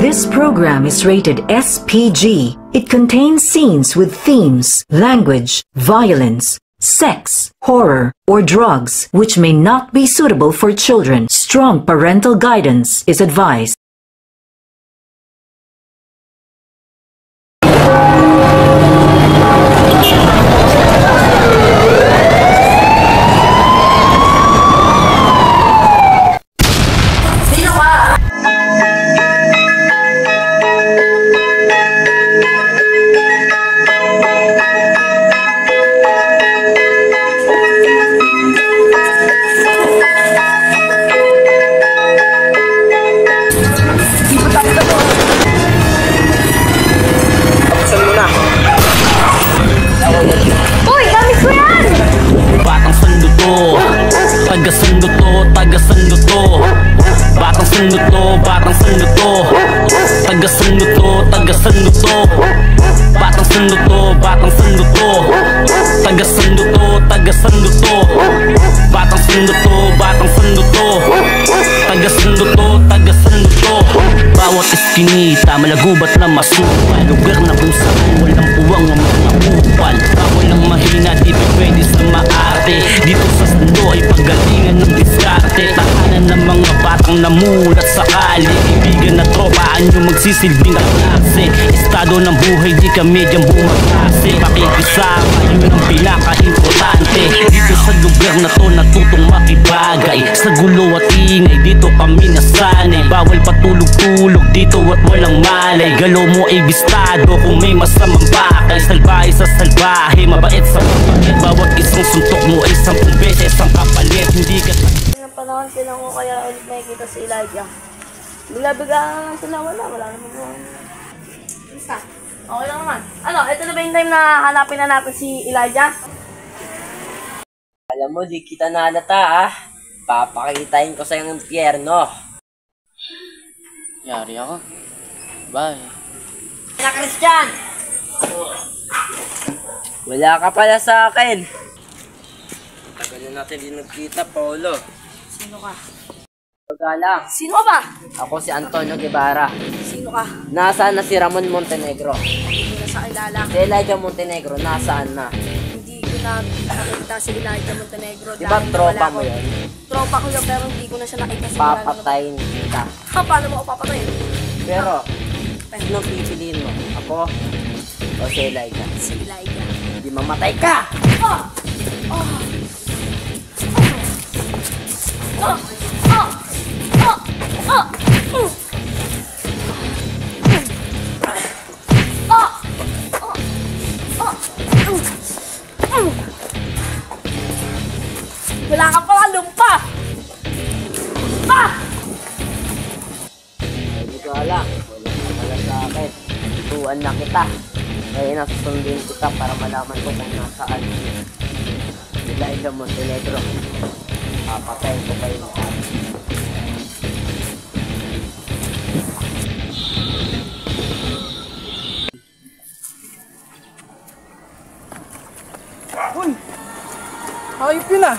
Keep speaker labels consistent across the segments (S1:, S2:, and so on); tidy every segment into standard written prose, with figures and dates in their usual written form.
S1: This program is rated SPG. It contains scenes with themes, language, violence, sex, horror, or drugs, which may not be suitable for children. Strong parental guidance is advised.
S2: Bawat iskinita, malagubat na masupal. Lugar na kung saan walang puwang ang mga upal. Bawal ang mahina, di pwede sa maarte. Dito sa sando ay paggalingan ng diskarte. Tahanan ng mga batang namulat sa kali. Ibigan na tropaan yung magsisilbing klase. Estado ng buhay, di ka medyang bumaklase. Pakikisama, yun ang pinaka-importante. Dito sa lugar na to, natutong makibagay. Sa gulo at ingay, dito kami nasanay. Bawal patulog-tulog dito at walang malay. Galaw mo ay bistado kung may masamang bakay. Salbahe sa salbahe, mabait sa mabait. Bawat isang suntok mo ay 10 beses ang kapalit. Hindi ka
S3: ng panahon silang ko kaya ulit nakikita si Elijah. Bigla-bigla lang sila, wala naman po. Isa. Okay lang naman. Ano, ito na ba yung time na hanapin na natin si Elijah?
S4: Alam mo, di kita nalata ah. Papakitain ko sa yung impyerno.
S2: yari ako. Bye.
S4: Na Christian! Wala ka pala sa akin. Tagal na natin din nagkita, Paolo.
S3: Sino ka?
S4: Pagkalang.
S3: Sino ka ba?
S4: Ako si Antonio Guevara.
S3: Sino ka?
S4: Nasaan na si Ramon Montenegro?
S3: Hindi ko na sa kilala.
S4: Si Elijah Montenegro, nasaan na?
S3: Hindi ko na nakita si Elijah Montenegro.
S4: Di ba tropa mo yun?
S3: Tropa ko yun, pero hindi ko na siya nakita si
S4: Papatayin kita.
S3: Ha, paano mo ako papatayin?
S4: Pero, sino pipiliin mo? Ako o si Elijah?
S3: Si Elijah.
S4: Hindi mamatay ka!
S3: Oh! Oh! Oh! Oh! Oh! Oh! Wala ka pala lumpa! Ah!
S4: Hindi ko alam. Wala ka pala sa akin. Tuan na kita. Kaya nasusundin kita para malaman ko kung nasaan. Elijah Montenegro. Papatayin ko kayo ng kami.
S5: Uy! Hayop yun ah!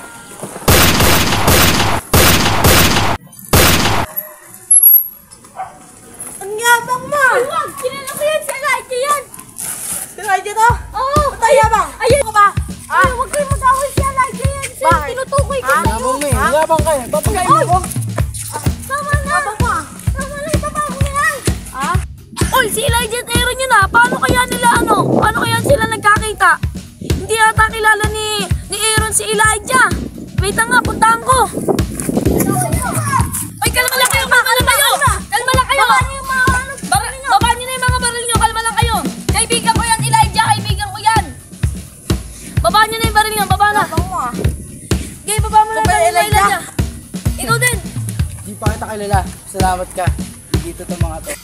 S3: Ang yabang mo! Huwag! Kilala ko yan! Si Elijah yan!
S5: Si Elijah to?
S3: Oo!
S5: Ba't ang yabang?
S3: Ayun ko ba? Ay, huwag kayo mag-away si Elijah yan!
S5: Bakit?
S3: Tinutukoy ko sa'yo!
S5: Yabang mo eh! Yabang ka eh! Papagayin mo ko!
S3: Tama na! Yabang mo ah! Tama na! Itaba mo na yan! Ha? Uy! Si Elijah at Aaron yun ah! Paano kaya nila ano? Paano kaya sila nagkakita? Hindi ata kilala ni Aaron si Elijah! Wait nga! Puntahan ko! Ay! Kalma lang kayo! Kalma lang kayo! Kalma lang kayo! Baba niyo na yung mga baril niyo! Kalma lang kayo! Kaibigan ko yan! Elijah! Kaibigan ko yan! Baba niyo na yung baril niyo! Baba na! Okay, baba mo na yung baril niyo, Elijah! Ikaw din!
S5: Di pa kita kilala. Salamat ka. Dito to mga to.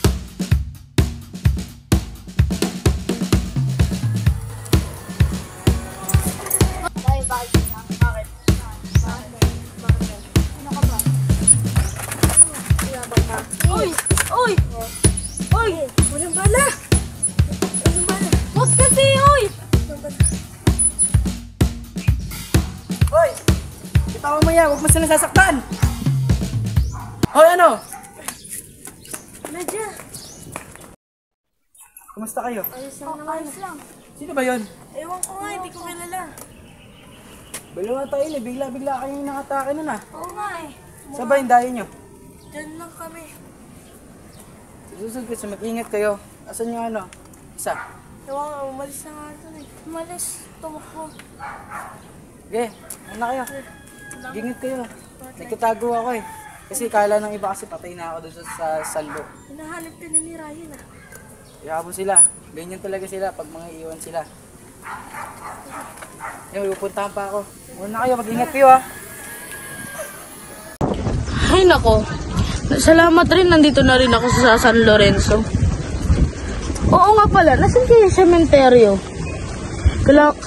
S3: Uy! Uy! Uy! Walang bala! Walang bala! Huwag kasi! Uy!
S5: Hoy! Bitawan mo yan! Huwag mo sila sasaktan! Hoy ano?
S3: Elijah!
S5: Kumusta kayo?
S3: Ayos lang naman. Ayos lang.
S5: Sino ba yun?
S3: Ewan ko nga, hindi ko kilala.
S5: Baliw nga tayo eh. Bigla-bigla kayong nakatake nun ah.
S3: Oo nga eh.
S5: Saan ba yung dayo nyo?
S3: Diyan lang kami.
S5: Susunod kasi mag-ingat kayo. Asan yung ano? Isa.
S3: Ewan nga, umalis na nga ito eh. Umalis. Tumakbo.
S5: Okay, ano kayo? Ingat kayo. Nagtatago ako eh. Kasi kala ng iba kasi patay na ako doon sa saldo.
S3: Hinahanap ka na ni Ryan ah.
S5: Kaya sila. Ganyan talaga sila pag mga iwan sila. Yung pupuntahan pa ako. Muna kayo, mag-ingat kayo ha.
S6: Ay nako, salamat rin nandito na rin ako sa San Lorenzo. Oo nga pala, nasan kayo sa sementeryo?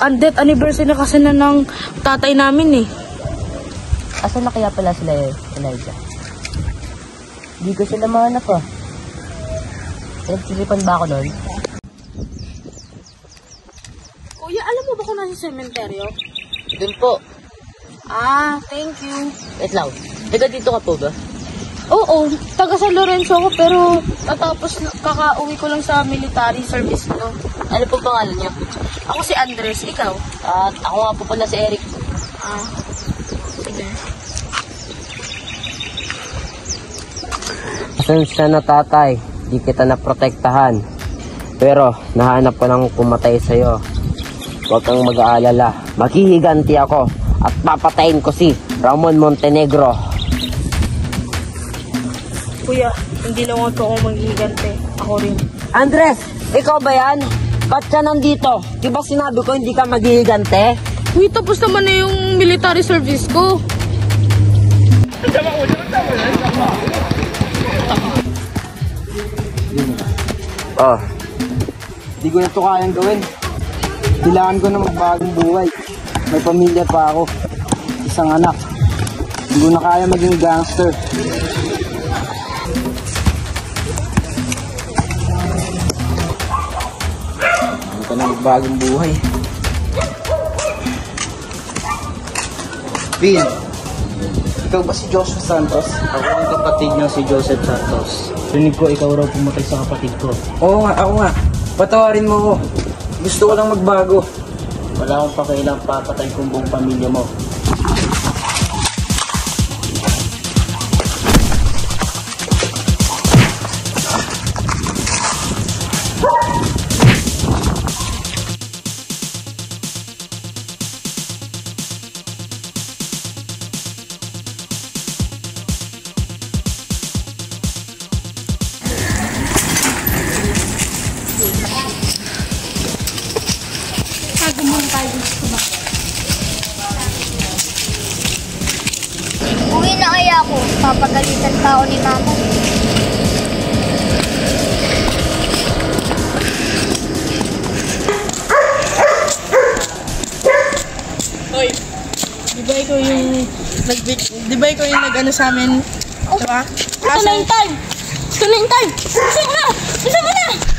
S6: Ang death anniversary na kasi na ng tatay namin eh.
S4: Asan na kaya pala sila, Elijah? Hindi ko sila mahanap ah. Nagsisipan ba ako nun?
S6: Kuya, alam mo ba kung nasa sementeryo?
S4: Doon po.
S6: Ah, thank you.
S4: Wait lang. Taga dito ka po ba?
S6: Oo, taga San Lorenzo ako pero natapos kakauwi ko lang sa military service ko.
S4: Ano po pangalan niyo?
S6: Ako si Andres, ikaw?
S4: At ako nga po pala si Eric.
S6: Ah, sige.
S4: Pasensya na tatay, di kita naprotektahan. Pero nahanap ko ng pumatay sa'yo. Huwag kang mag-aalala. Maghihiganti ako at papatayin ko si Ramon Montenegro.
S6: Kuya, hindi lang ako maghihigante. Ako rin.
S4: Andres, ikaw ba yan? Ba't ka nandito? Di ba sinabi ko hindi ka maghihigante?
S6: Uy, tapos naman na yung military service ko.
S5: Oh. Hindi ko na ito kayang gawin. Kailangan ko na magbagong buhay. May pamilya pa ako. Isang anak. Hindi ko na kaya maging gangster. Hindi ko na magbagong buhay. Vin, ikaw ba si Joshua Santos?
S2: Ako ang kapatid niya si Joseph Santos. Rinig ko ikaw raw pumatay sa kapatid ko.
S5: Oo nga, ako nga. Patawarin mo ako. Gusto ko lang magbago.
S2: Wala akong pakialam, papatay kong buong pamilya mo.
S7: Uwi na kaya ako. Papagalitan pa ako ni mama.
S6: Hoy, di ba ikaw yung nag-ano sa amin? Diba? Ito na yung time! Ito na yung time! Gusto mo na!